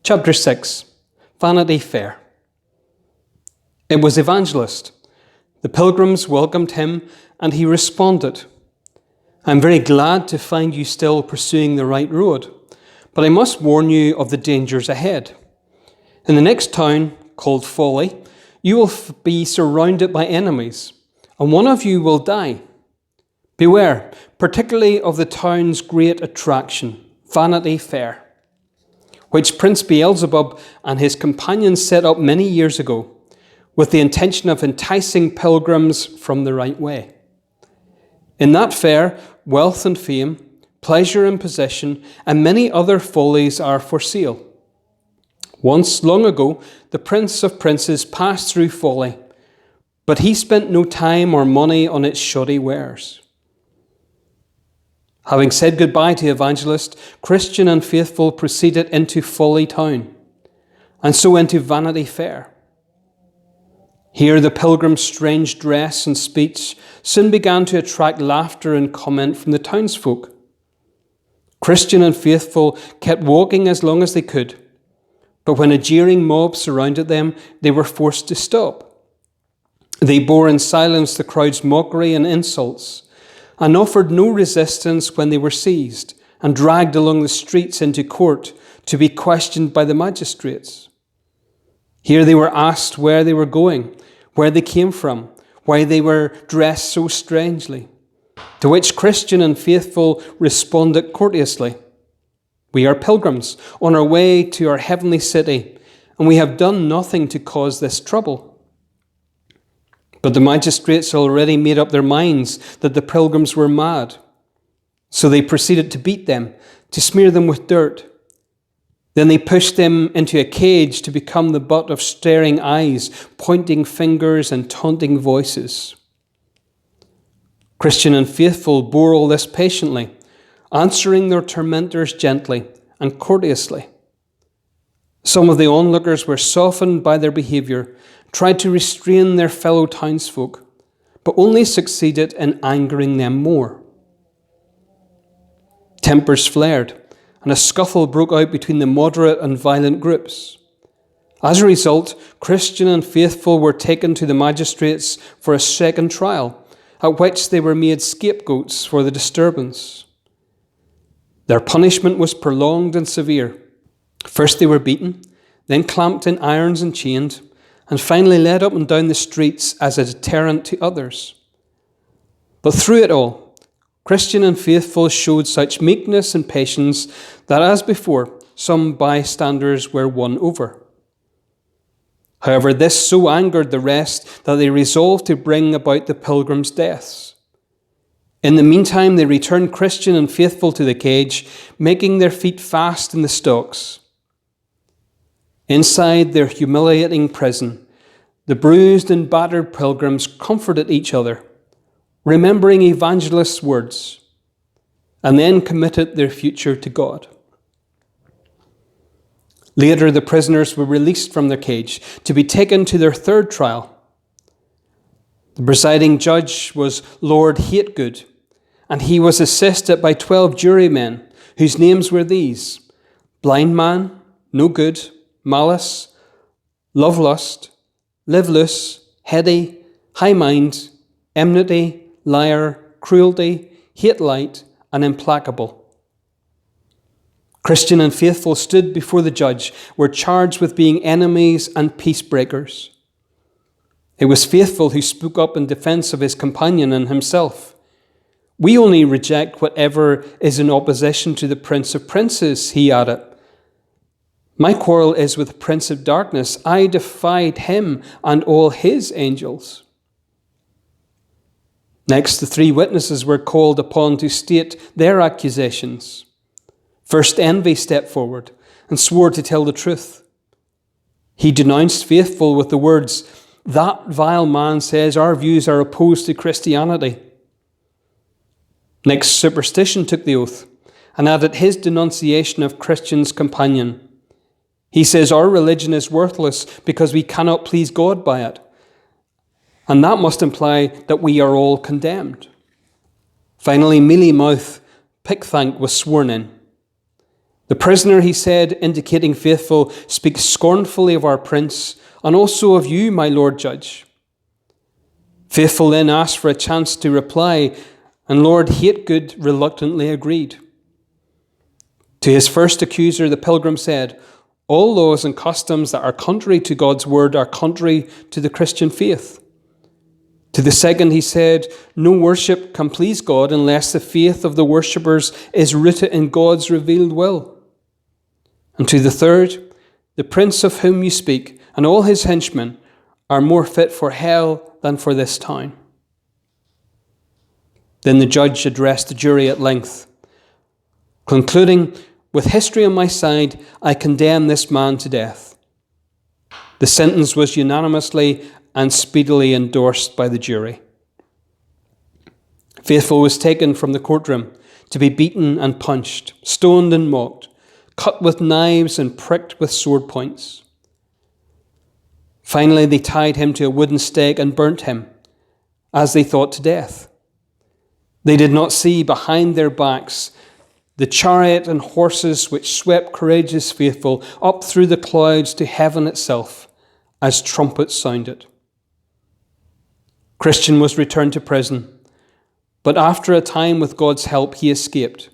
Chapter 6, Vanity Fair. It was Evangelist. The pilgrims welcomed him, and he responded, "I'm very glad to find you still pursuing the right road, but I must warn you of the dangers ahead. In the next town, called Folly, you will be surrounded by enemies, and one of you will die. Beware, particularly of the town's great attraction, Vanity Fair, which Prince Beelzebub and his companions set up many years ago, with the intention of enticing pilgrims from the right way. In that fair, wealth and fame, pleasure and possession, and many other follies are for sale. Once, long ago, the Prince of Princes passed through Folly, but he spent no time or money on its shoddy wares." Having said goodbye to Evangelist, Christian and Faithful proceeded into Folly town, and so into Vanity Fair. Here the pilgrim's strange dress and speech soon began to attract laughter and comment from the townsfolk. Christian and Faithful kept walking as long as they could, but when a jeering mob surrounded them, they were forced to stop. They bore in silence the crowd's mockery and insults, and offered no resistance when they were seized and dragged along the streets into court to be questioned by the magistrates. Here they were asked where they were going, where they came from, why they were dressed so strangely, to which Christian and Faithful responded courteously, "We are pilgrims on our way to our heavenly city, and we have done nothing to cause this trouble." But the magistrates already made up their minds that the pilgrims were mad, so they proceeded to beat them, to smear them with dirt. Then they pushed them into a cage to become the butt of staring eyes, pointing fingers, and taunting voices. Christian and Faithful bore all this patiently, answering their tormentors gently and courteously. Some of the onlookers were softened by their behaviour, tried to restrain their fellow townsfolk, but only succeeded in angering them more. Tempers flared, and a scuffle broke out between the moderate and violent groups. As a result, Christian and Faithful were taken to the magistrates for a second trial, at which they were made scapegoats for the disturbance. Their punishment was prolonged and severe. First they were beaten, then clamped in irons and chained, and finally led up and down the streets as a deterrent to others. But through it all, Christian and Faithful showed such meekness and patience that, as before, some bystanders were won over. However, this so angered the rest that they resolved to bring about the pilgrims' deaths. In the meantime, they returned Christian and Faithful to the cage, making their feet fast in the stocks. Inside their humiliating prison, the bruised and battered pilgrims comforted each other, remembering Evangelist's words, and then committed their future to God. Later, the prisoners were released from their cage to be taken to their third trial. The presiding judge was Lord Hategood, and he was assisted by 12 jurymen, whose names were these: Blind Man, No Good, Malice, Love Lust, Live Loose, Heady, High Mind, Enmity, Liar, Cruelty, Hate Light, and Implacable. Christian and Faithful stood before the judge, were charged with being enemies and peace breakers. It was Faithful who spoke up in defense of his companion and himself. "We only reject whatever is in opposition to the Prince of Princes," he added. "My quarrel is with the Prince of Darkness. I defied him and all his angels." Next, the 3 witnesses were called upon to state their accusations. First, Envy stepped forward and swore to tell the truth. He denounced Faithful with the words, "That vile man says our views are opposed to Christianity." Next, Superstition took the oath and added his denunciation of Christian's companion. He says our religion is worthless because we cannot please God by it, and that must imply that we are all condemned. Finally, Mealy Mouth Pickthank was sworn in. The prisoner, he said, indicating Faithful, speaks scornfully of our prince and also of you, my Lord Judge. Faithful then asked for a chance to reply, and Lord Hategood reluctantly agreed. To his first accuser, the pilgrim said, all laws and customs that are contrary to God's word are contrary to the Christian faith. To the second, he said, no worship can please God unless the faith of the worshippers is rooted in God's revealed will. And to the third, the prince of whom you speak and all his henchmen are more fit for hell than for this town. Then the judge addressed the jury at length, concluding, with history on my side, I condemn this man to death. The sentence was unanimously and speedily endorsed by the jury. Faithful was taken from the courtroom to be beaten and punched, stoned and mocked, cut with knives and pricked with sword points. Finally, they tied him to a wooden stake and burnt him, as they thought, to death. They did not see behind their backs the chariot and horses which swept courageous Faithful up through the clouds to heaven itself as trumpets sounded. Christian was returned to prison, but after a time with God's help he escaped.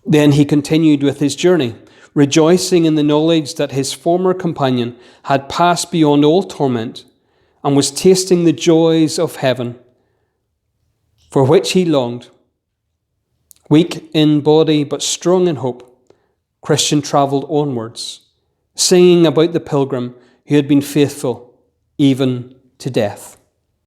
Then he continued with his journey, rejoicing in the knowledge that his former companion had passed beyond all torment and was tasting the joys of heaven, for which he longed. Weak in body but strong in hope, Christian travelled onwards, singing about the pilgrim who had been faithful even to death.